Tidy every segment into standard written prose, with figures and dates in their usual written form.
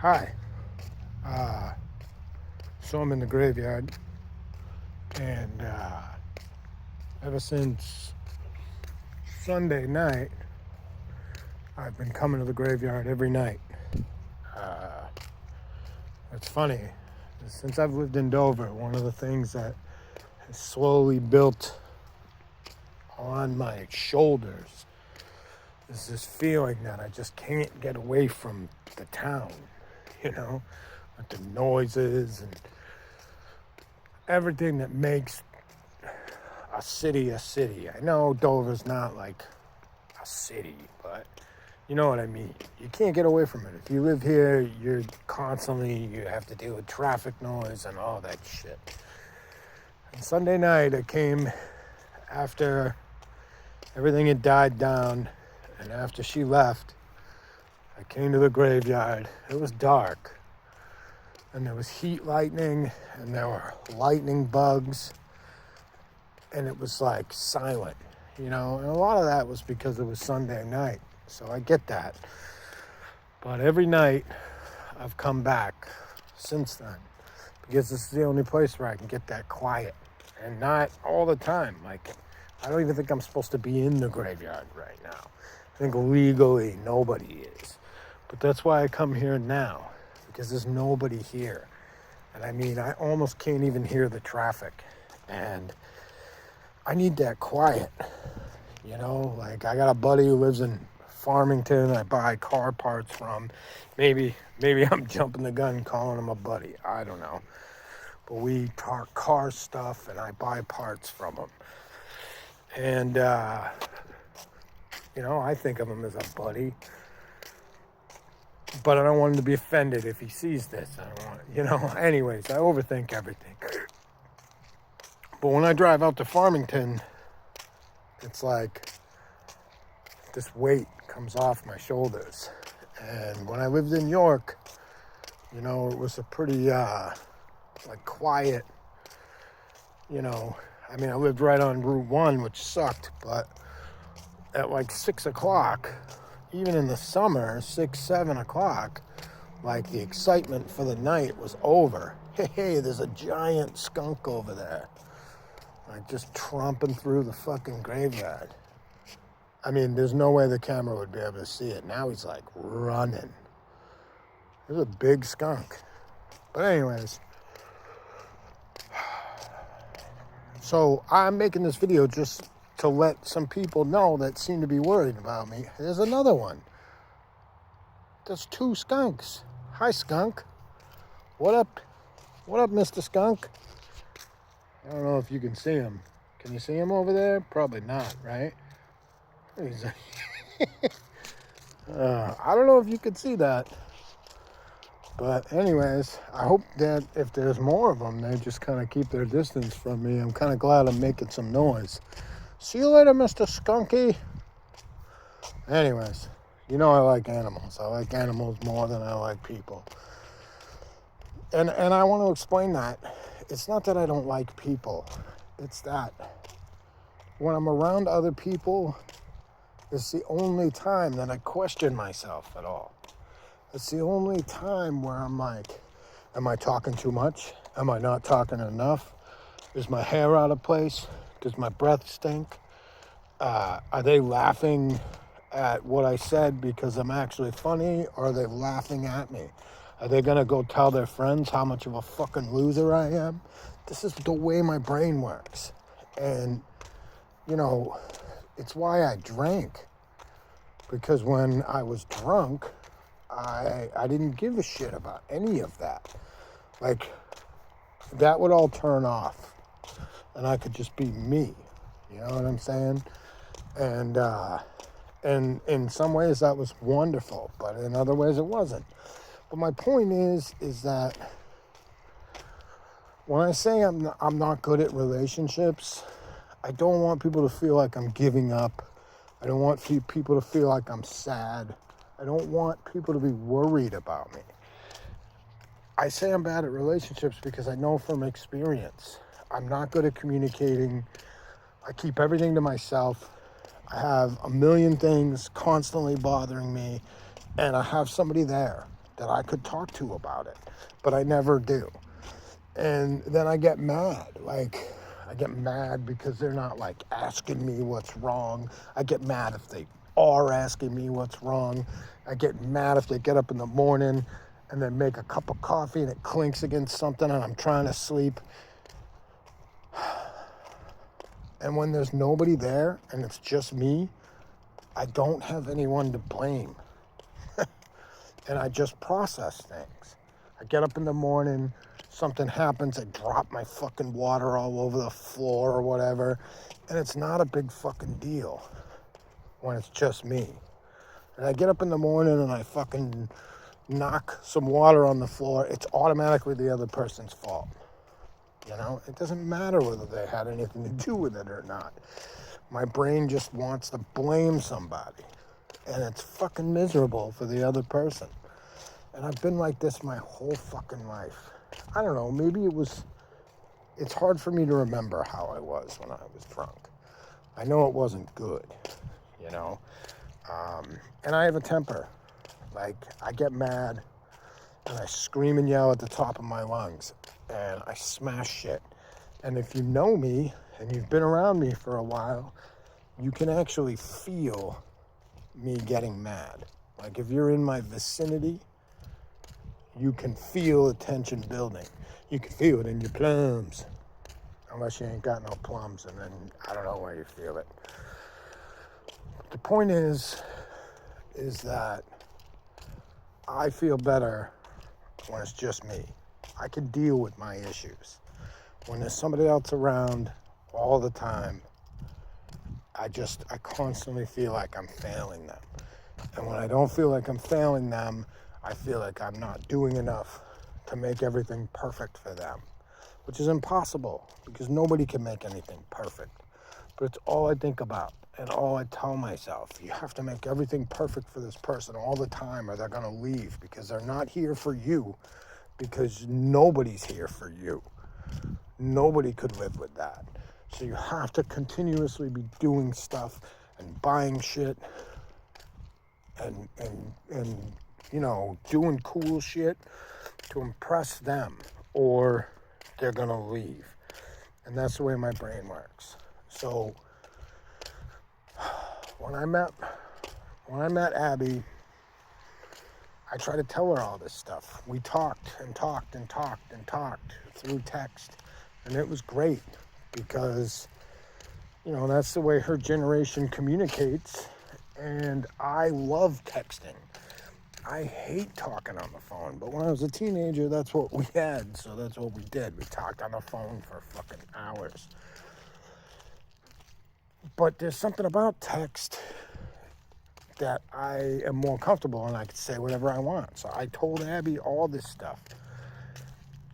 Hi. Uh, so I'm in the graveyard, and ever since Sunday night, I've been coming to the graveyard every night. Uh, it's funny. Since I've lived in Dover, one of the things that has slowly built on my shoulders is this feeling that I just can't get away from the town, with the noises and everything that makes a city a city. I know Dover's not like a city, but you know what I mean. You can't get away from it. If you live here, you have to deal with traffic noise and all that shit. And Sunday night, I came after everything had died down, and after she left, I came to the graveyard. It was dark, and there was heat lightning, and there were lightning bugs, and it was like silent, and a lot of that was because it was Sunday night, so I get that. But every night I've come back since then, because this is the only place where I can get that quiet, and not all the time. Like, I don't even think I'm supposed to be in the graveyard right now. I think legally nobody is, but that's why I come here now, because there's nobody here. And I mean, I almost can't even hear the traffic, and I need that quiet, like I got a buddy who lives in Farmington I buy car parts from. Maybe I'm jumping the gun calling him a buddy, I don't know. But we talk car stuff and I buy parts from him. And, I think of him as a buddy. But I don't want him to be offended if he sees this. I don't want, anyways, I overthink everything. But when I drive out to Farmington, it's like this weight comes off my shoulders. And when I lived in York, it was a pretty quiet, I lived right on Route 1, which sucked, but at like 6 o'clock, even in the summer, 6, 7 o'clock, like the excitement for the night was over. Hey, there's a giant skunk over there. Like just tromping through the fucking graveyard. I mean, there's no way the camera would be able to see it. Now he's like running. There's a big skunk. But anyways, so I'm making this video just to let some people know that seem to be worried about me. There's another one. There's 2 skunks. Hi, skunk. What up? What up, Mr. Skunk? I don't know if you can see him. Can you see him over there? Probably not, right? He's I don't know if you could see that. But anyways, I hope that if there's more of them, they just kind of keep their distance from me. I'm kind of glad I'm making some noise. See you later, Mr. Skunky. Anyways, I like animals. I like animals more than I like people. And I want to explain that. It's not that I don't like people. It's that when I'm around other people, it's the only time that I question myself at all. It's the only time where I'm like, am I talking too much? Am I not talking enough? Is my hair out of place? Does my breath stink? Are they laughing at what I said because I'm actually funny, or are they laughing at me? Are they gonna go tell their friends how much of a fucking loser I am? This is the way my brain works. And, it's why I drank. Because when I was drunk, I didn't give a shit about any of that. Like, that would all turn off. And I could just be me. You know what I'm saying? And in some ways that was wonderful, but in other ways it wasn't. But my point is that when I say I'm not good at relationships, I don't want people to feel like I'm giving up. I don't want people to feel like I'm sad. I don't want people to be worried about me. I say I'm bad at relationships because I know from experience. I'm not good at communicating. I keep everything to myself. I have a million things constantly bothering me, and I have somebody there. that I could talk to about it, but I never do. And then I get mad. Like, I get mad because they're not like asking me what's wrong. I get mad if they are asking me what's wrong. I get mad if they get up in the morning and then make a cup of coffee and it clinks against something and I'm trying to sleep. And when there's nobody there and it's just me, I don't have anyone to blame. And I just process things. I get up in the morning, something happens, I drop my fucking water all over the floor or whatever, and it's not a big fucking deal when it's just me. And I get up in the morning and I fucking knock some water on the floor, it's automatically the other person's fault. You know, it doesn't matter whether they had anything to do with it or not. My brain just wants to blame somebody. And it's fucking miserable for the other person. And I've been like this my whole fucking life. I don't know, maybe it's hard for me to remember how I was when I was drunk. I know it wasn't good, you know. And I have a temper. Like, I get mad and I scream and yell at the top of my lungs and I smash shit. And if you know me and you've been around me for a while, you can actually feel me getting mad. Like, if you're in my vicinity, you can feel the tension building. You can feel it in your plums. Unless you ain't got no plums, and then I don't know where you feel it. The point is that I feel better when it's just me. I can deal with my issues. When there's somebody else around all the time, I constantly feel like I'm failing them. And when I don't feel like I'm failing them, I feel like I'm not doing enough to make everything perfect for them, which is impossible because nobody can make anything perfect. But it's all I think about and all I tell myself. You have to make everything perfect for this person all the time or they're going to leave because they're not here for you, because nobody's here for you. Nobody could live with that. So you have to continuously be doing stuff and buying shit and you know, doing cool shit to impress them, or they're gonna leave. And that's the way my brain works. So when I met Abby, I tried to tell her all this stuff. We talked and talked and talked and talked through text, and it was great because, you know, that's the way her generation communicates, and I love texting. I hate talking on the phone, but when I was a teenager, that's what we had, so that's what we did. We talked on the phone for fucking hours. But there's something about text that I am more comfortable and I can say whatever I want. So I told Abby all this stuff.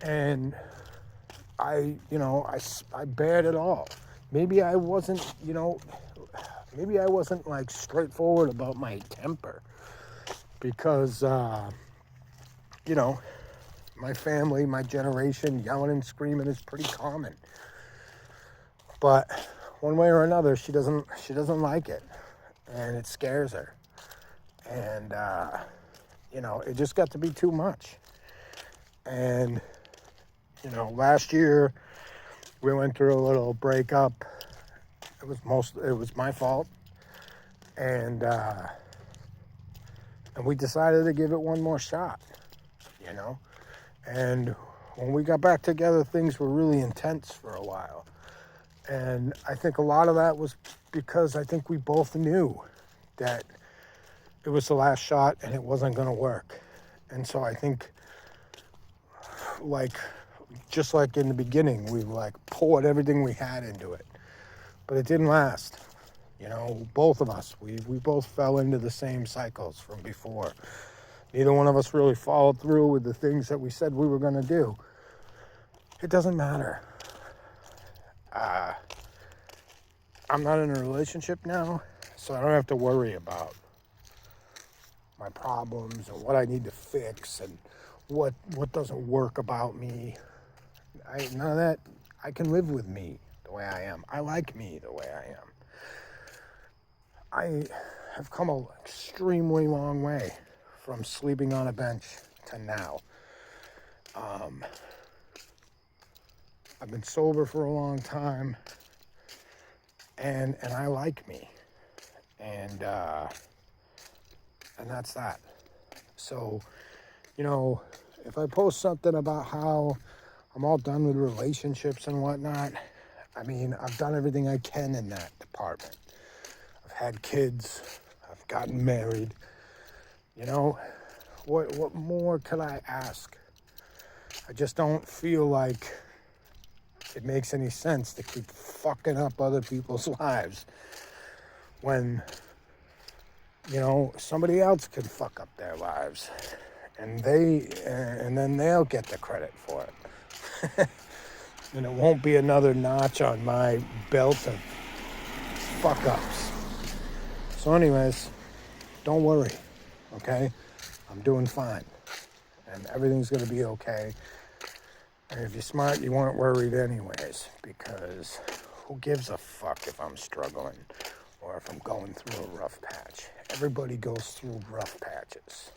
And I bared it all. Maybe I wasn't like straightforward about my temper. Because, you know, my family, my generation, yelling and screaming is pretty common. But one way or another, she doesn't like it. And it scares her. And, you know, it just got to be too much. And, you know, last year, we went through a little breakup. It was my fault. And we decided to give it one more shot, you know? And when we got back together, things were really intense for a while. And I think a lot of that was because I think we both knew that it was the last shot and it wasn't going to work. And so I think, like, just like in the beginning, we like poured everything we had into it. But it didn't last. You know, both of us, we both fell into the same cycles from before. Neither one of us really followed through with the things that we said we were going to do. It doesn't matter. I'm not in a relationship now, so I don't have to worry about my problems and what I need to fix and what doesn't work about me. None of that. I can live with me the way I am. I like me the way I am. I have come an extremely long way from sleeping on a bench to now. I've been sober for a long time, and I like me, and that's that. So, you know, if I post something about how I'm all done with relationships and whatnot, I mean, I've done everything I can in that department. I've had kids, I've gotten married, you know, what more could I ask? I just don't feel like it makes any sense to keep fucking up other people's lives when, you know, somebody else could fuck up their lives and then they'll get the credit for it. And it won't be another notch on my belt of fuck ups. So anyways, don't worry, okay? I'm doing fine and everything's gonna be okay. And if you're smart, you weren't worried anyways, because who gives a fuck if I'm struggling or if I'm going through a rough patch? Everybody goes through rough patches.